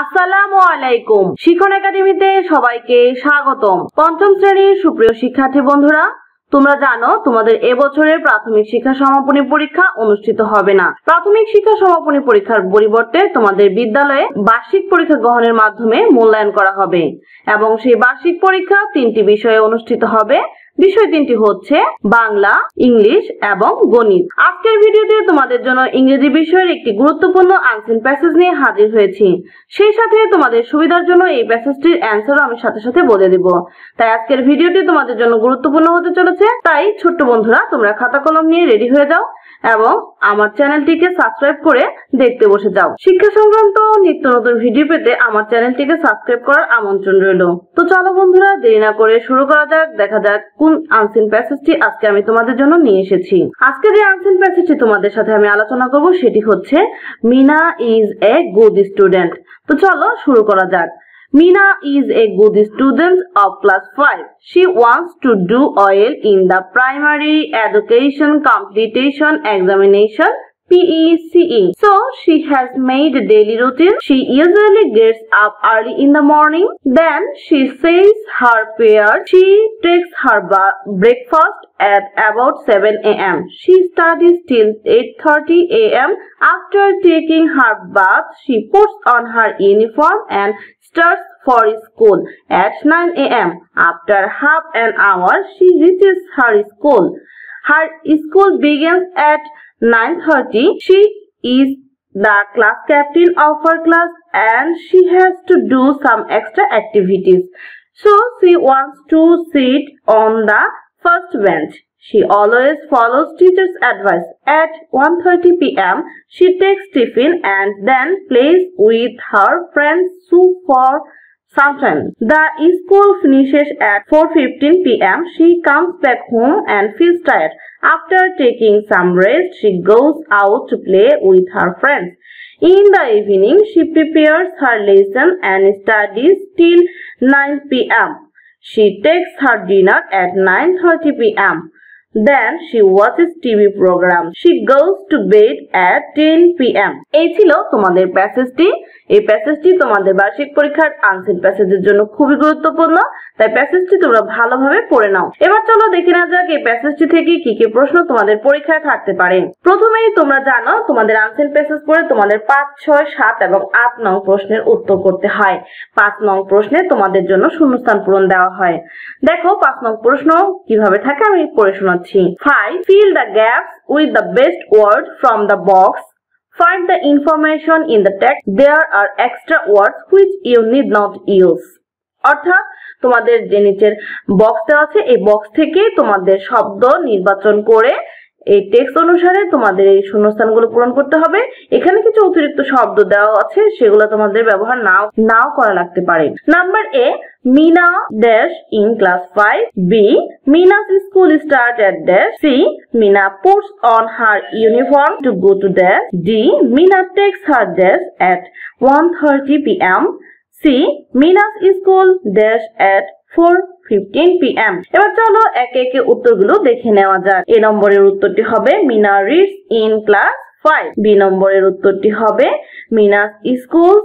আসসালামু আলাইকুম। শিখন একাডেমিতে সবাইকে স্বাগতম। পঞ্চম শ্রেণীর সুপ্রিয় শিক্ষার্থী বন্ধুরা, তোমরা জানো তোমাদের এবছরের প্রাথমিক শিক্ষা সমাপনী পরীক্ষা অনুষ্ঠিত হবে না। প্রাথমিক শিক্ষা সমাপনী পরীক্ষার পরিবর্তে তোমাদের বিদ্যালয়ে বার্ষিক পরীক্ষা গ্রহণের মাধ্যমে মূল্যায়ন করা হবে এবং সেই বার্ষিক পরীক্ষা 3টি বিষয়ে অনুষ্ঠিত হবে। বিষয় 3টি হচ্ছে বাংলা, ইংলিশ এবং গণিত। আজকের ভিডিওতে তোমাদের জন্য ইংরেজি বিষয়ের একটি গুরুত্বপূর্ণ আনসিন প্যাসেজ নিয়ে হাজির হয়েছি। সেই সাথে তোমাদের সুবিধার জন্য এই প্যাসেজটির অ্যান্সারও আমি সাথে সাথে বলে দেব। তাই আজকের ভিডিওটি তোমাদের জন্য গুরুত্বপূর্ণ হতে চলেছে। তাই ছোট্ট বন্ধুরা, তোমরা খাতা কলম নিয়ে রেডি হয়ে যাও এবং আমার চ্যানেলটিকে সাবস্ক্রাইব করে দেখতে বসে যাও। শিক্ষা সংক্রান্ত নিত্য নতুন ভিডিও পেতে আমার চ্যানেলটিকে সাবস্ক্রাইব করার আমন্ত্রণ রইল। তো চলো বন্ধুরা, দেরি না করে শুরু করা যাক। দেখা যাক কোন আনসিন প্যাসেজটি আজকে আমি তোমাদের জন্য নিয়ে এসেছি। আজকে যে আনসিন প্যাসেজটি তোমাদের সাথে আমি আলোচনা করব সেটি হচ্ছে Meena is a good student. তো চলো শুরু করা যাক। Mina is a good student of class 5. She wants to do well in the primary education competition examination PECE. So she has made a daily routine. She usually gets up early in the morning. Then she says her prayers. She takes her breakfast at about 7 a.m. She studies till 8:30 a.m. After taking her bath, she puts on her uniform and starts for school at 9 a.m. After half an hour, she reaches her school. Her school begins at 9:30. She is the class captain of her class and she has to do some extra activities. So she wants to sit on the first bench. She always follows teacher's advice. At 1:30 p.m. she takes tiffin and then plays with her friends for some time. The school finishes at 4:15 p.m. She comes back home and feels tired. After taking some rest, she goes out to play with her friends. In the evening, she prepares her lesson and studies till 9 p.m. She takes her dinner at 9:30 p.m. Then she watches TV program. She goes to bed at 10 p.m. এই ছিল তোমাদের প্যাসেজটি। এই প্যাসেজটি তোমাদের বার্ষিক পরীক্ষার unseen প্যাসেজের জন্য খুবই গুরুত্বপূর্ণ। তাই প্যাসেজটি তোমরা ভালোভাবে পড়ে নাও। এবার চলো দেখে নেওয়া যাক এই প্যাসেজটি থেকে কি কি প্রশ্ন তোমাদের পরীক্ষায় থাকতে পারে। প্রথমেই তোমরা জানো তোমাদের আনসিন প্যাসেজ পড়ে তোমাদের 5, 6, 7 এবং 8 নং প্রশ্নের উত্তর করতে হয়। 5 নং প্রশ্নে তোমাদের জন্য শূন্যস্থান পূরণ দেওয়া হয়। দেখো 5 নং প্রশ্ন কিভাবে থাকে আমি পড়ে শোনাচ্ছি। 5. Fill the gaps with the best word from the box. Find the information in the text. There are extra words which you need not use. অর্থাৎ তোমাদের যে নিচের বক্স দেওয়া আছে এই বক্স থেকে তোমাদের শব্দ নির্বাচন করে এই টেক্সট অনুসারে তোমাদের এই শূন্যস্থানগুলো পূরণ করতে হবে। এখানে কিছু অতিরিক্ত শব্দ দেওয়া আছে, সেগুলো তোমাদের ব্যবহার নাও করা লাগতে পারে। Number A, Mina dash in class 5. B. Mina's school start at dash. C. Mina puts on her uniform to go to dash. D. Mina takes her dash at 1:30 p.m. C. Mina's school dash at 4:15 p.m. এবার চলো একে একে উত্তরগুলো দেখে নেওয়া যাক। এ নম্বরের উত্তরটি হবে Mina reads in class 5. B নম্বরের উত্তরটি হবে Mina's school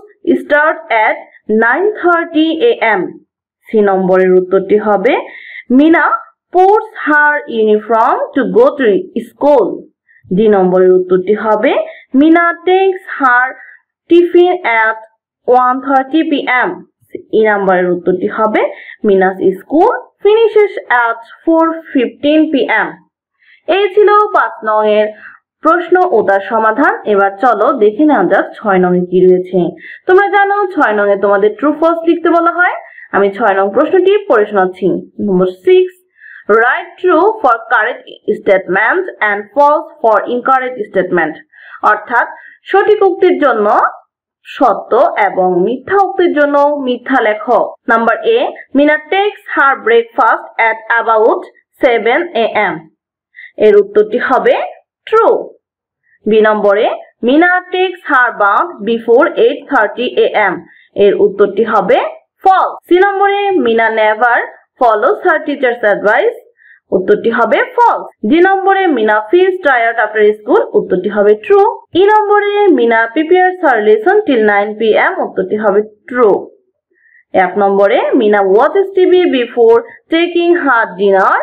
starts at 9:30 a.m. C নম্বরের উত্তরটি হবে Mina puts her uniform to go to school. D নম্বরের উত্তরটি হবে Mina takes her tiffin at 1:30 p.m. E নম্বরের উত্তরটি হবে Mina's school finishes at 4:15 p.m. এই ছিল 5 নং এর প্রশ্ন ও তার সমাধান। এবার চলো দেখে নেওয়া যাক 6 নং এ কি রয়েছে। তোমরা জানো 6 নং এ তোমাদের ট্রু ফলস লিখতে বলা হয়। আমি 6 নং প্রশ্নটি পড়ে শোনাচ্ছি। নম্বর 6, write true for correct statement and false for incorrect statement. অর্থাৎ সঠিক উক্তির জন্য সত্য এবং মিথ্যা উক্তির জন্য মিথ্যা লেখো। Number A, Mina takes her breakfast at about 7 a.m. এর উত্তরটি হবে ট্রু। বি নম্বরে, Mina takes her bath before 8:30 a.m. এর উত্তরটি হবে ফলস। সি নম্বরে, Mina never follows her teacher's advice. উত্তরটি হবে ফলস। ডি নম্বরে Meena feels tired after school, উত্তরটি হবে ট্রু। ই নম্বরে Meena prepares her lesson till 9 PM, উত্তরটি হবে ট্রু। এফ নম্বরে Meena watches TV before taking her dinner,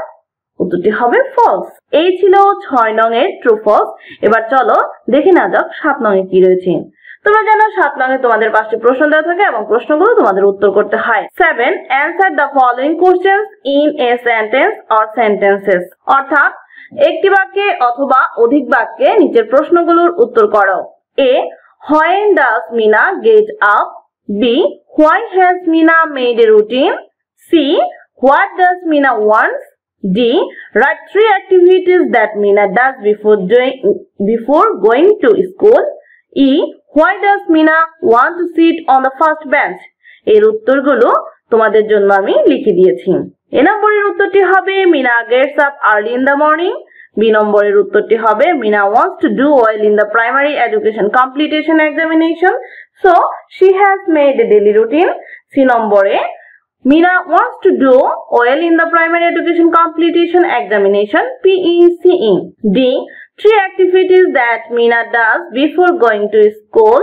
উত্তরটি হবে ফলস। এই ছিল 6 নং এর ট্রু ফলস। এবার চলো দেখে না যাক 7 নং এ কি রয়েছে। তোমরা জানো 7 নং এ তোমাদের 5টি প্রশ্ন দেওয়া থাকে এবং প্রশ্নগুলো তোমাদের উত্তর করতে হয়। 7 answer the following questions in a sentence or sentences, অর্থাৎ একটি বাক্যে অথবা অধিক বাক্যে নিচের প্রশ্নগুলোর উত্তর করো। A when does Meena get up, B why has Meena made a routine, C what does Meena wants, D. Write 3 activities that Meena does before going to school. E. Why does Meena want to sit on the first bench? এর উত্তরগুলো তোমাদের জন্য আমি লিখে দিয়েছি। এ নম্বরের উত্তরটি হবে Meena gets up early in the morning. B নম্বরের উত্তরটি হবে Meena wants to do well in the primary education completion examination, so she has made a daily routine. C নম্বরে Meena wants to do well in the primary education completion examination PECE. D. 3 activities that Meena does before going to school.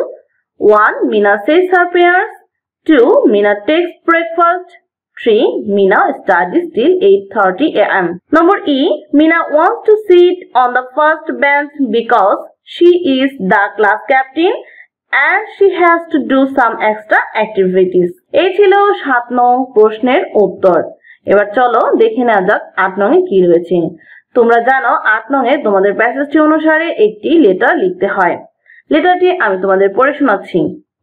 1. Meena says her prayers. 2. Meena takes breakfast. 3. Meena studies till 8:30 AM. Number E. Meena wants to sit on the first bench because she is the class captain and she has to do some extra activities. এই ছিল 7 নং প্রশ্নের উত্তর। এবার চলো দেখে নেওয়া যাক 8 নং এ কি রয়েছে। তোমরা জানো 8 নং এ তোমাদের প্যাসেজটি অনুসারে একটি লেটার লিখতে হয়। লেটারটি আমি তোমাদের পড়ে শোনাচ্ছি।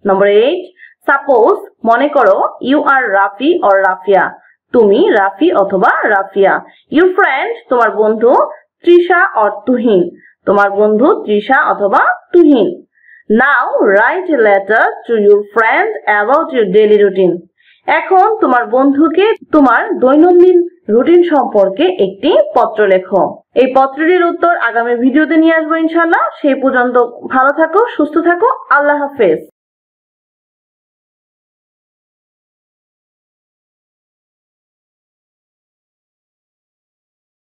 নম্বর 8, সাপোজ মনে করো you are Rafi or Rafia, তুমি রাফি অথবা রাফিয়া। ইউর ফ্রেন্ড তোমার বন্ধু, তৃষা অর তুহিন তোমার বন্ধু তৃষা অথবা Tuhin. Now write a letter to your friend about your daily routine. এখন তোমার বন্ধুকে তোমার দৈনন্দিন রুটিন সম্পর্কে একটি পত্র লেখো। এই পত্রটির উত্তর আগামী ভিডিওতে নিয়ে আসবো ইনশাআল্লাহ। সেই পর্যন্ত ভালো থাকো, সুস্থ থাকো, আল্লাহ হাফেজ।